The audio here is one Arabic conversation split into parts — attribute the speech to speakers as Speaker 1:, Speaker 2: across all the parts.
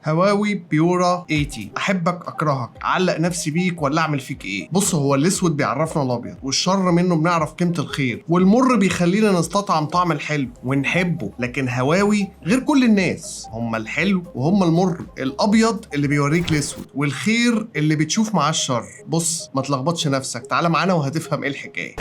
Speaker 1: هواوي بيورا 80. احبك اكرهك، اعلق نفسي بيك ولا اعمل فيك ايه؟ بص، هو الاسود بيعرفنا الابيض، والشر منه بنعرف قيمه الخير، والمر بيخلينا نستطعم طعم الحلو ونحبه. لكن هواوي غير كل الناس، هم الحلو وهم المر، الابيض اللي بيوريك الاسود، والخير اللي بتشوف معاه الشر. بص، ما تلخبطش نفسك، تعال معانا وهتفهم ايه الحكايه.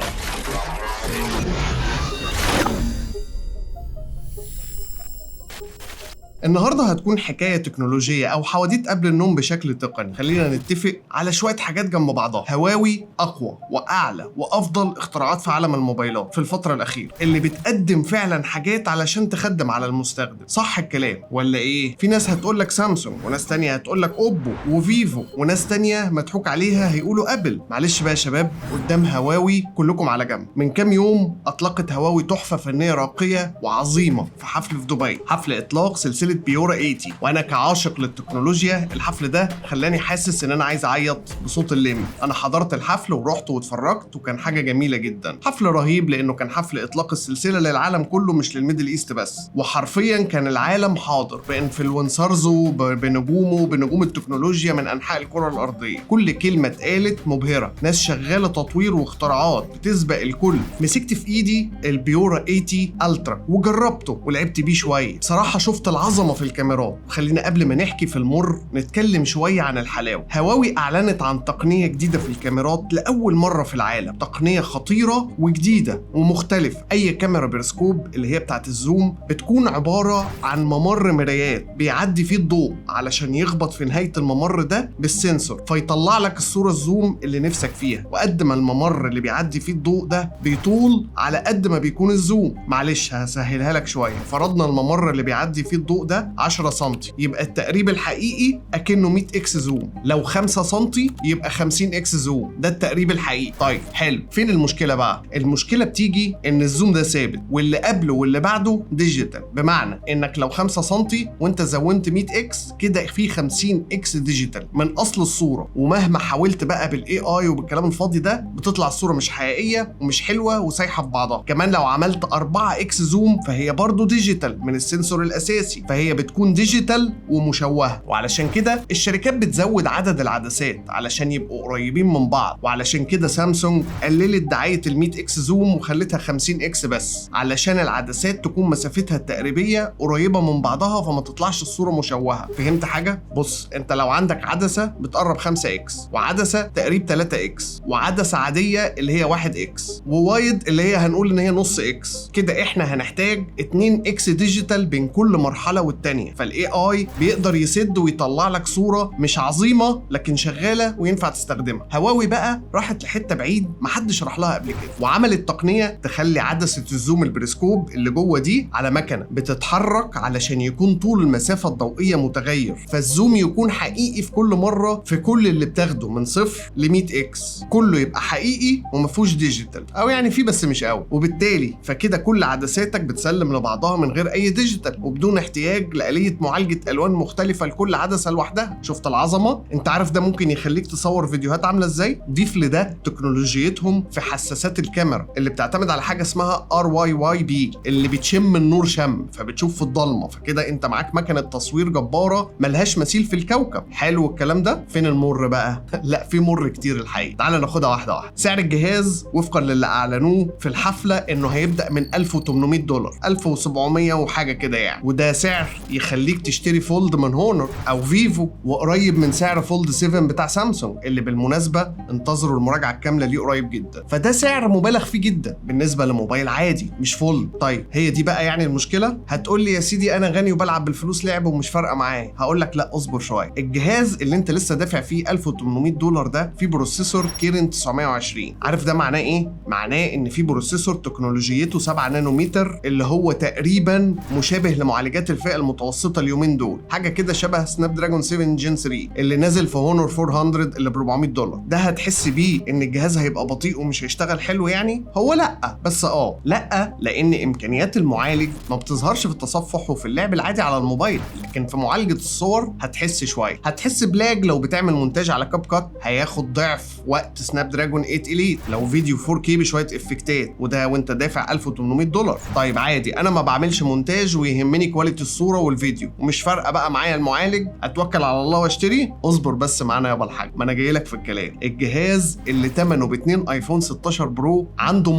Speaker 1: النهارده هتكون حكايه تكنولوجيه او حواديت قبل النوم بشكل تقني. خلينا نتفق على شويه حاجات جنب بعضها. هواوي اقوى واعلى وافضل اختراعات في عالم الموبايلات في الفتره الاخيره، اللي بتقدم فعلا حاجات علشان تخدم على المستخدم. صح الكلام ولا ايه؟ في ناس هتقول لك سامسونج، وناس تانية هتقول لك اوبو وفيفو، وناس تانية مضحوك عليها هيقولوا ابل. معلش بقى يا شباب، قدام هواوي كلكم على جنب. من كام يوم اطلقت هواوي تحفه فنيه راقيه وعظيمه في حفل في دبي، حفل اطلاق سلسله بيورا 80. وانا كعاشق للتكنولوجيا، الحفل ده خلاني حاسس ان انا عايز اعيط بصوت الليمب. انا حضرت الحفل ورحت واتفرجت، وكان حاجه جميله جدا. حفل رهيب لانه كان حفل اطلاق السلسله للعالم كله، مش للميدل ايست بس. وحرفيا كان العالم حاضر بانفلونسرزه، بنجومه، بنجوم التكنولوجيا من انحاء الكره الارضيه. كل كلمه اتقالت مبهره، ناس شغاله تطوير واختراعات بتسبق الكل. مسكت في ايدي البيورا 80 الترا وجربته ولعبت بيه شويه. بصراحه شفت العظمه في الكاميرات. خلينا قبل ما نحكي في المر نتكلم شويه عن الحلاوه. هواوي اعلنت عن تقنيه جديده في الكاميرات لاول مره في العالم، تقنيه خطيره وجديده ومختلف. اي كاميرا بيرسكوب اللي هي بتاعت الزوم بتكون عباره عن ممر مرايات بيعدي فيه الضوء علشان يخبط في نهايه الممر ده بالسنسور، فيطلع لك الصوره الزوم اللي نفسك فيها. وقد ما الممر اللي بيعدي فيه الضوء ده بيطول، على قد ما بيكون الزوم. معلش هسهلها لك شويه. فرضنا الممر اللي بيعدي فيه الضوء ده 10 سم، يبقى التقريب الحقيقي اكنه 100 اكس زوم. لو 5 سم يبقى 50 اكس زوم. ده التقريب الحقيقي. طيب حلو، فين المشكله بقى؟ المشكله بتيجي ان الزوم ده ثابت، واللي قبله واللي بعده ديجيتال. بمعنى انك لو 5 سم وانت زودت 100 اكس، كده في 50 اكس ديجيتال من اصل الصوره. ومهما حاولت بقى بالاي اي وبالكلام الفاضي ده، بتطلع الصوره مش حقيقيه ومش حلوه وسايحه في بعضها. كمان لو عملت 4 اكس زوم، فهي برضو ديجيتال من السنسور الاساسي، فهي بتكون ديجيتال ومشوهه. وعلشان كده الشركات بتزود عدد العدسات علشان يبقوا قريبين من بعض. وعلشان كده سامسونج قللت دعايه ال100 اكس زوم وخلتها 50 اكس بس، علشان العدسات تكون مسافتها التقريبيه قريبه من بعضها، فما تطلعش الصوره مشوهه. فهمت حاجه؟ بص، انت لو عندك عدسه بتقرب 5 اكس، وعدسه تقريب 3 اكس، وعدسه عاديه اللي هي 1 اكس، ووايد اللي هي هنقول ان هي نص اكس، كده احنا هنحتاج 2 اكس ديجيتال بين كل مرحله والتانيه. فالاي اي بيقدر يسد ويطلع لك صوره مش عظيمه لكن شغاله وينفع تستخدمها. هواوي بقى راحت لحته بعيد محدش راح لها قبل كده، وعملت تقنيه تخلي عدسه الزوم البريسكوب اللي جوه دي على مكنه بتتحرك علشان يكون طول المسافه الضوئيه متغير، فالزوم يكون حقيقي في كل مره، في كل اللي بتاخده من 0 ل 100 اكس كله يبقى حقيقي وما فيهوش ديجيتال، او يعني فيه بس مش قوي. وبالتالي فكده كل عدساتك بتسلم لبعضها من غير اي ديجيتال، وبدون احتياج لآلية معالجه الوان مختلفه لكل عدسه لوحدها. شفت العظمه؟ انت عارف ده ممكن يخليك تصور فيديوهات عامله ازاي؟ ضيف لده تكنولوجيتهم في حساسات الكاميرا اللي بتعتمد على حاجه اسمها RYYB، اللي بتشم النور شم، فبتشوف في الضلمه. فكده انت معاك مكنه تصوير جباره ملهاش مثيل في الكوكب. حلو الكلام ده. فين المر بقى؟ لا، في مر كتير الحقيقه. تعال ناخدها واحده واحده. سعر الجهاز وفقا للي اعلنوه في الحفله انه هيبدا من $1800، 1700 وحاجه كده يعني. وده سعر يخليك تشتري فولد من هونر او فيفو، وقريب من سعر فولد 7 بتاع سامسونج، اللي بالمناسبه انتظروا المراجعه الكامله ليه قريب جدا. فده سعر مبالغ فيه جدا بالنسبه لموبايل عادي مش فولد. طيب هي دي بقى يعني المشكله؟ هتقول لي يا سيدي انا غني وبلعب بالفلوس لعب ومش فارقه معايا. هقول لك لا، اصبر شويه. الجهاز اللي انت لسه دافع فيه $1800 ده فيه بروسيسور كيرن 920. عارف ده معناه ايه؟ معناه ان فيه بروسيسور تكنولوجيته 7 نانومتر، اللي هو تقريبا مشابه لمعالجات الفئه المتوسطه اليومين دول، حاجه كده شبه سناب دراجون 7 جين 3 اللي نازل في هونور 400 اللي ب $400. ده هتحس بيه ان الجهاز هيبقى بطيء ومش هيشتغل حلو يعني؟ هو لا، بس لا، لان امكانيات المعالج ما بتظهرش في التصفح وفي اللعب العادي على الموبايل، لكن في معالجه الصور هتحس شويه. هتحس بلاج لو بتعمل مونتاج على كاب كات، هياخد ضعف وقت سناب دراجون 8 اليت لو فيديو 4K بشويه افكتات، وده وانت دافع $1800. طيب عادي، انا ما بعملش مونتاج ويهمني كواليتي الصوره الصوره والفيديو ومش فارقه بقى معايا المعالج، اتوكل على الله واشتري. اصبر بس معانا يابا الحاج، ما انا جاي لك في الكلام. الجهاز اللي ثمنه ب2 ايفون 16 برو عنده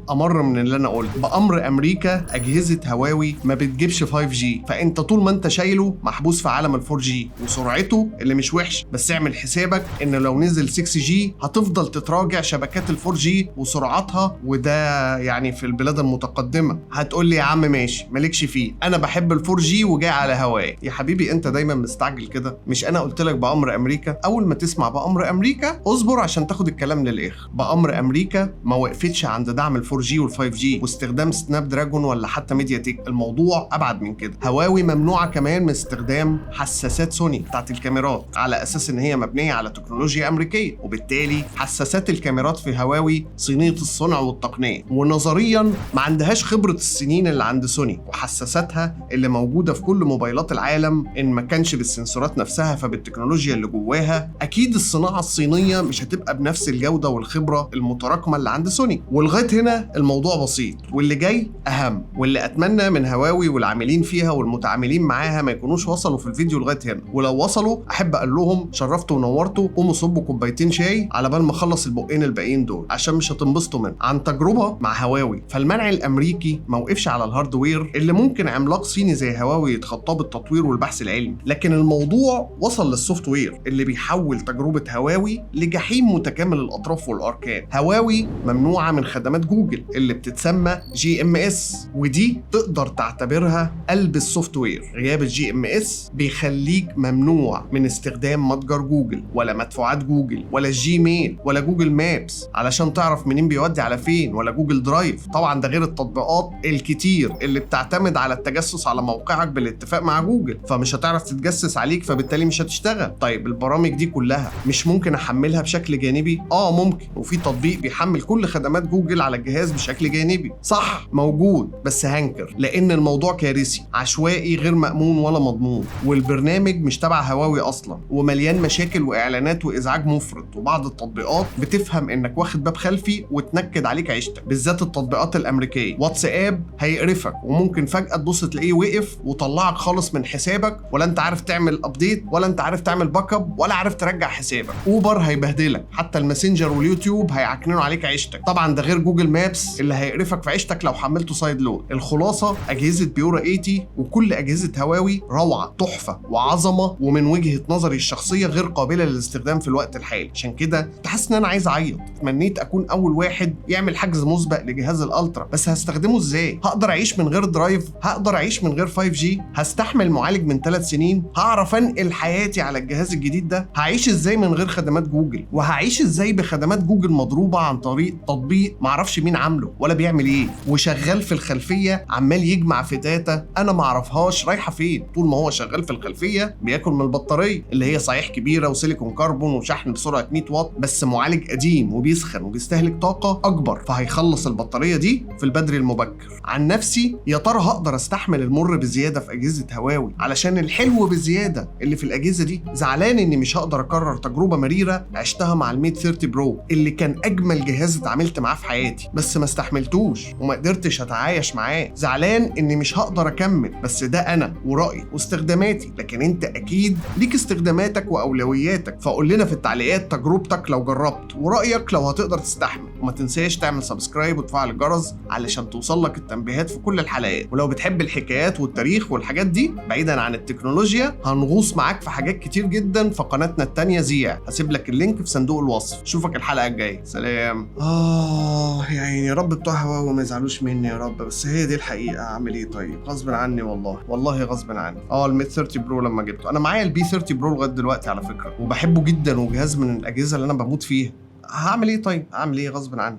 Speaker 1: امر من اللي انا قلت. بامر امريكا اجهزه هواوي ما بتجيبش 5G، فانت طول ما انت شايله محبوس في عالم ال4G وسرعته اللي مش وحش، بس اعمل حسابك ان لو نزل 6G هتفضل تتراجع شبكات ال4G وسرعتها، وده يعني في البلاد المتقدمه. هتقول لي يا عم ماشي مالكش فيه، انا بحب ال4G وجاي على هواي. يا حبيبي انت دايما مستعجل كده، مش انا قلت لك بامر امريكا؟ اول ما تسمع بامر امريكا اصبر عشان تاخد الكلام للاخر. بامر امريكا ما وقفتش عند دعم ال4G وال5G واستخدام سناب دراجون ولا حتى ميديا تك، الموضوع ابعد من كده. هواوي ممنوعه كمان من استخدام حساسات سوني بتاعت الكاميرات على اساس ان هي مبنيه على تكنولوجيا امريكيه، وبالتالي حساسات الكاميرات في هواوي صينيه الصنع والتقنيه، ونظريا ما عندهاش خبره السنين اللي عند سوني. وحساساتها اللي موجوده في كل موبايلات العالم ان ما كانش بالسنسورات نفسها فبالتكنولوجيا اللي جواها، اكيد الصناعه الصينيه مش هتبقى بنفس الجوده والخبره المتراكمه اللي عند سوني. ولغايه هنا الموضوع بسيط، واللي جاي اهم، واللي اتمنى من هواوي والعاملين فيها والمتعاملين معاها ما يكونوش وصلوا في الفيديو لغايه هنا، ولو وصلوا احب اقول لهم شرفتوا ونورتوا، قوموا صبوا كوبايتين شاي على بال ما اخلص البقين الباقيين دول عشان مش هتنبسطوا منه. عن تجربه مع هواوي، فالمنع الامريكي ما وقفش على الهاردوير اللي ممكن عملاق صيني زي هواوي يتخطاه بالتطوير والبحث العلمي، لكن الموضوع وصل للسوفت وير اللي بيحول تجربه هواوي لجحيم متكامل الاطراف والاركان. هواوي ممنوعه من خدمات جوجل اللي بتتسمى GMS، ودي تقدر تعتبرها قلب السوفت وير. غياب GMS بيخليك ممنوع من استخدام متجر جوجل ولا مدفوعات جوجل ولا الجيميل ولا جوجل مابس علشان تعرف منين بيودي على فين، ولا جوجل درايف. طبعا ده غير التطبيقات الكتير اللي بتعتمد على التجسس على موقعك بالاتفاق مع جوجل، فمش هتعرف تتجسس عليك فبالتالي مش هتشتغل. طيب البرامج دي كلها مش ممكن احملها بشكل جانبي؟ ممكن، وفي تطبيق بيحمل كل خدمات جوجل على الجهاز بشكل جانبي، صح موجود، بس هنكر لان الموضوع كارثي عشوائي غير مأمون ولا مضمون، والبرنامج مش تبع هواوي اصلا ومليان مشاكل واعلانات وازعاج مفرط، وبعض التطبيقات بتفهم انك واخد باب خلفي وتنكد عليك عيشتك، بالذات التطبيقات الامريكيه. واتساب هيقرفك وممكن فجاه تبص تلاقيه وقف وطلعك خالص من حسابك، ولا انت عارف تعمل ابديت ولا انت عارف تعمل باك اب ولا عارف ترجع حسابك. اوبر هيبهدلك، حتى الماسنجر واليوتيوب هيعكننوا عليك عيشتك. طبعا ده غير جوجل مابس اللي هيقرفك في عيشتك لو حملته سايد لود. الخلاصه اجهزه بيورا 80 وكل اجهزه هواوي روعه تحفه وعظمه، ومن وجهه نظري الشخصيه غير قابله للاستخدام في الوقت الحالي. عشان كده تحس ان انا عايز اعيط. تمنيت اكون اول واحد يعمل حجز مسبق لجهاز الالترا، بس هستخدمه ازاي؟ هقدر اعيش من غير درايف؟ هقدر اعيش من غير 5G؟ هستحمل معالج من 3 سنين؟ هعرف انقل حياتي على الجهاز الجديد ده؟ هعيش ازاي من غير خدمات جوجل؟ وهعيش ازاي بخدمات جوجل مضروبه عن طريق تطبيق معرفش مين عامله ولا بيعمل ايه، وشغال في الخلفيه عمال يجمع في داتا انا معرفهاش رايحه فين؟ طول ما هو شغال في الخلفيه بياكل من البطاريه اللي هي صحيح كبيره وسيليكون كربون وشحن بسرعه 100 واط، بس معالج قديم وبيسخن وبيستهلك طاقه اكبر، فهيخلص البطاريه دي في البدري المبكر. عن نفسي يا ترى هقدر استحمل المر بزياده في اجهزه هواوي علشان الحلو بزياده اللي في الاجهزه دي؟ زعلان اني مش هقدر اكرر تجربه مريره عشتها مع الميت 30 برو اللي كان اجمل جهاز اتعاملت معاه في حياتي، بس ما استحملتوش وما قدرتش اتعايش معاه. زعلان اني مش هقدر اكمل، بس ده انا ورايي واستخداماتي، لكن انت اكيد ليك استخداماتك واولوياتك، فقول لنا في التعليقات تجربتك لو جربت ورايك لو هتقدر تستحمل. وما تنساش تعمل سبسكرايب وتفعل الجرس علشان توصل لك التنبيهات في كل الحلقات. ولو بتحب الحكايات والتاريخ والحاجات دي بعيدا عن التكنولوجيا، هنغوص معاك في حاجات كتير جدا في قناتنا التانية زيع، هسيب لك اللينك في صندوق الوصف. اشوفك الحلقه الجايه، سلام. يعني يا رب بتوع هواوي ما يزعلوش مني يا رب، بس هي دي الحقيقه، اعمل ايه طيب؟ غصب عني والله غصب عني. الميت 30 برو لما جبته، انا معايا البي 30 برو لغايه دلوقتي على فكره وبحبه جدا وجهاز من الاجهزه اللي انا بموت فيها. هعمل ايه طيب؟ اعمل ايه غصب عني.